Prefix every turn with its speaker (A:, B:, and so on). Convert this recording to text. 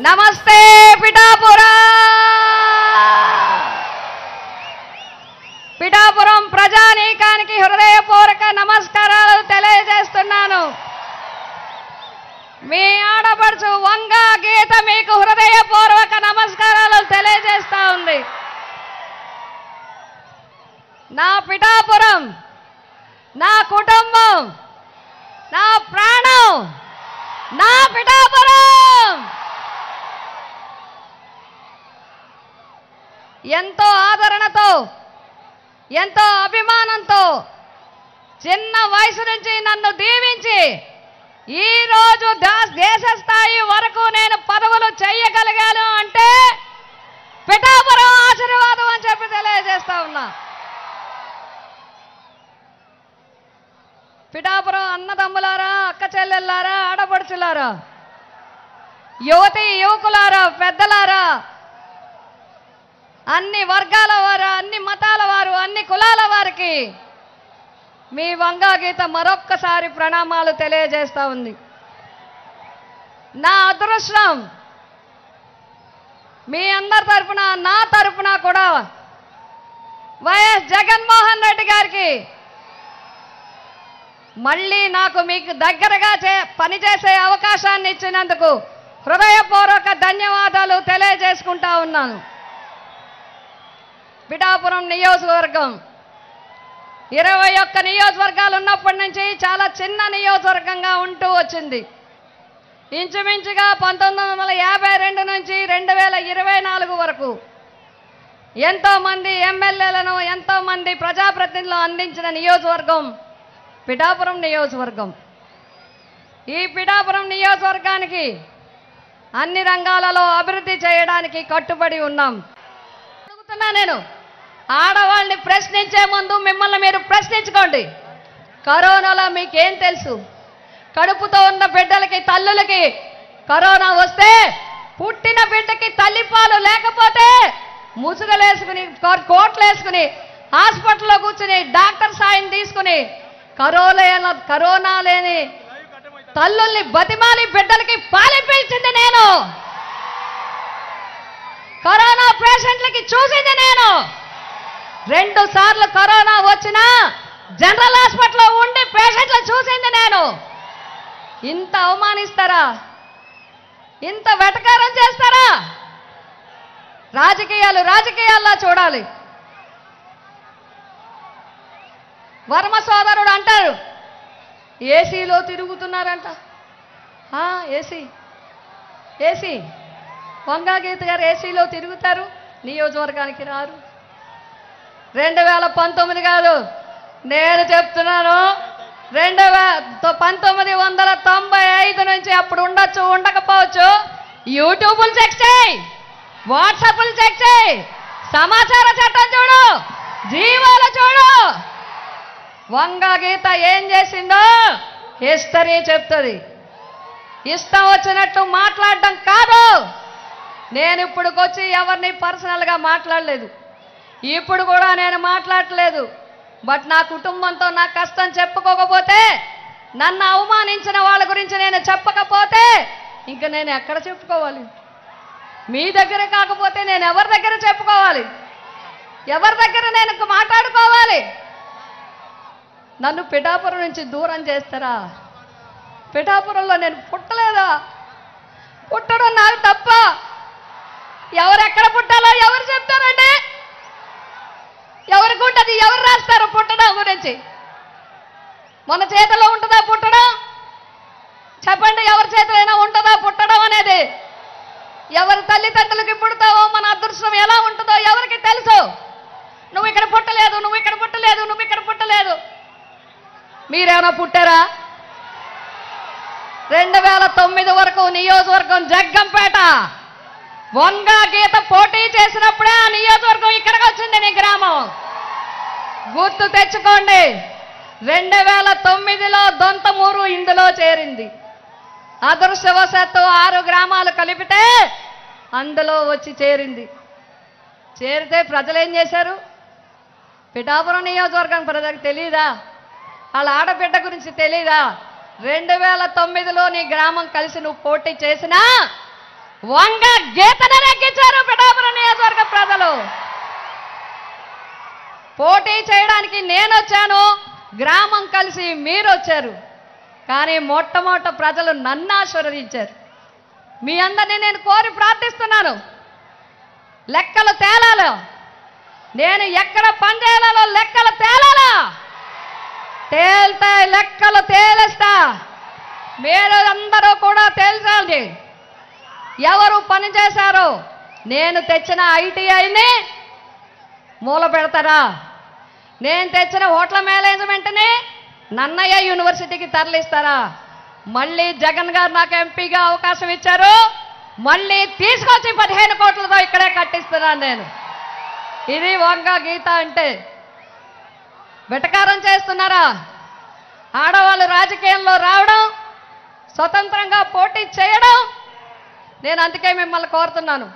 A: నమస్తే పిఠాపురం. పిఠాపురం ప్రజానీకానికి హృదయపూర్వక నమస్కారాలు తెలియజేస్తున్నాను. మీ ఆడపడుచు వంగా గీత మీకు హృదయపూర్వక నమస్కారాలు తెలియజేస్తా ఉంది. నా పిఠాపురం, నా కుటుంబం, నా ప్రాణం, నా పిఠాపురం. ఎంతో ఆదరణతో, ఎంతో అభిమానంతో చిన్న వయసు నుంచి నన్ను దీవించి ఈరోజు దేశ స్థాయి వరకు నేను పదవులు చేయగలిగాను అంటే పిఠాపురం ఆశీర్వాదం అని చెప్పి తెలియజేస్తా ఉన్నా. పిఠాపురం అన్నదమ్ములారా, అక్క చెల్లెల్లారా, ఆడపడుచులారా, యువతి యువకులారా, పెద్దలారా, అన్ని వర్గాల వారు, అన్ని మతాల వారు, అన్ని కులాల వారికి మీ వంగా గీత మరొక్కసారి ప్రణామాలు తెలియజేస్తా ఉంది. నా అదృష్టం మీ అందరి తరఫున, నా తరఫున కూడా వైఎస్ జగన్మోహన్ రెడ్డి గారికి మళ్ళీ నాకు మీకు దగ్గరగా పనిచేసే అవకాశాన్ని ఇచ్చినందుకు హృదయపూర్వక ధన్యవాదాలు తెలియజేసుకుంటా ఉన్నాను. పిఠాపురం నియోజకవర్గం 21 నియోజకవర్గాలు ఉన్నప్పటి నుంచి చాలా చిన్న నియోజకవర్గంగా ఉంటూ వచ్చింది. ఇంచుమించుగా 1952 నుంచి 2024 వరకు ఎంతోమంది ఎమ్మెల్యేలను, ఎంతోమంది ప్రజాప్రతినిధులను అందించిన నియోజకవర్గం పిఠాపురం నియోజకవర్గం. ఈ పిఠాపురం నియోజకవర్గానికి అన్ని రంగాలలో అభివృద్ధి చేయడానికి కట్టుబడి ఉన్నాం. అడుగుతున్నా నేను, ఆడవాళ్ళని ప్రశ్నించే ముందు మిమ్మల్ని మీరు ప్రశ్నించుకోండి. కరోనాలో మీకేం తెలుసు? కడుపుతో ఉన్న బిడ్డలకి, తల్లులకి కరోనా వస్తే పుట్టిన బిడ్డకి తల్లిపాలు లేకపోతే ముసుగలేసుకుని, కోట్లు వేసుకుని హాస్పిటల్లో కూర్చుని డాక్టర్ సాయం తీసుకుని కరోనా లేని తల్లుల్ని బతిమాలి బిడ్డలకి పాలిపించింది నేను. కరోనా పేషెంట్లకి చూసింది నేను. 2 సార్లు కరోనా వచ్చినా జనరల్ హాస్పిటల్లో ఉండి పేషెంట్లు చూసింది నేను. ఇంత అవమానిస్తారా? ఇంత వెటకారం చేస్తారా? రాజకీయాల్లో చూడాలి. వర్మ సోదరుడు అంటారు ఏసీలో తిరుగుతున్నారంట. ఏసీ వంగా గీత గారు ఏసీలో తిరుగుతారు, నియోజకవర్గానికి రారు. 2019 కాదు, నేను చెప్తున్నాను 1995 నుంచి, అప్పుడు ఉండొచ్చు ఉండకపోవచ్చు, యూట్యూబ్లు చెక్ చేయి, వాట్సాప్లు చెక్ చేయి, సమాచార చట్టం చూడు, జీవాలు చూడు. వంగా గీత ఏం చేసిందో హిస్టరీ చెప్తుంది. ఇష్టం వచ్చినట్టు మాట్లాడడం కాదు. నేను ఇప్పుడుకొచ్చి ఎవరిని పర్సనల్గా మాట్లాడలేదు, ఇప్పుడు కూడా నేను మాట్లాడలేదు. బట్ నా కుటుంబంతో నా కష్టం చెప్పుకోకపోతే, నన్ను అవమానించిన వాళ్ళ గురించి నేను చెప్పకపోతే ఇంక నేను ఎక్కడ చెప్పుకోవాలి? మీ దగ్గర కాకపోతే నేను ఎవరి దగ్గర చెప్పుకోవాలి? ఎవరి దగ్గర నేను మాట్లాడుకోవాలి? నన్ను పిఠాపురం నుంచి దూరం చేస్తారా? పిఠాపురంలో నేను పుట్టలేదా? పుట్టడం నాకు తప్ప. ఎవరెక్కడ పుట్టాలో ఎవరు చెప్తారండి? ఎవరికి ఉంటుంది? ఎవరు రాస్తారు పుట్టడం గురించి? మన చేతిలో ఉంటుందా పుట్టడం? చెప్పండి, ఎవరి చేతిలో ఉంటుందా పుట్టడం అనేది? ఎవరి తల్లిదండ్రులకి పుడతావో మన అదృష్టం ఎలా ఉంటుందో ఎవరికి తెలుసు? నువ్వు ఇక్కడ పుట్టలేదు, నువ్వు ఇక్కడ పుట్టలేదు, నువ్వు ఇక్కడ పుట్టలేదు. మీరేమైనా పుట్టారా? 2009 వరకు నియోజకవర్గం జగ్గంపేట. వంగా గీత పోటీ చేసినప్పుడే ఆ నియోజకవర్గం ఇక్కడికి వచ్చింది, నీ గ్రామం. గుర్తు తెచ్చుకోండి. 2009లో దొంతమూరు ఇందులో చేరింది. అదృష్టవశాత్తు 6 గ్రామాలు కలిపితే అందులో వచ్చి చేరింది. చేరితే ప్రజలు ఏం చేశారు? పిఠాపురం నియోజకవర్గం ప్రజలకు తెలీదా? వాళ్ళ ఆడబిడ్డ గురించి తెలీదా? 2009లో నీ గ్రామం కలిసి నువ్వు పోటీ చేసినా వంగ గీతను నెగ్గించారు పిఠాపురం నియోజకవర్గ ప్రజలు. పోటీ చేయడానికి నేను వచ్చాను, గ్రామం కలిసి మీరు వచ్చారు. కానీ మొట్టమొదట ప్రజలు నన్ను ఆశీర్వదించారు. మీ అందరినీ నేను కోరి ప్రార్థిస్తున్నాను, లెక్కలు తేలాలో, నేను ఎక్కడ పనిచేయాలో లెక్కలు తేలాలా, తేల్తాయి, లెక్కలు తేలేస్తా. మీరు అందరూ కూడా తేల్చాలి. ఎవరు పని చేశారో నేను తెచ్చిన ఐటీఐని మూల పెడతారా, నేను తెచ్చిన హోటల్ మేనేజ్మెంట్ని నన్నయ్య యూనివర్సిటీకి తరలిస్తారా, మళ్ళీ జగన్ గారు నాకు ఎంపీగా అవకాశం ఇచ్చారు, మళ్ళీ తీసుకొచ్చి 15 కోట్లతో ఇక్కడే కట్టిస్తున్నాను నేను. ఇది వంగ గీత అంటే. వెటకారం చేస్తున్నారా? ఆడవాళ్ళు రాజకీయంలో రావడం, స్వతంత్రంగా పోటీ చేయడం. నేను అందుకే మిమ్మల్ని కోరుతున్నాను,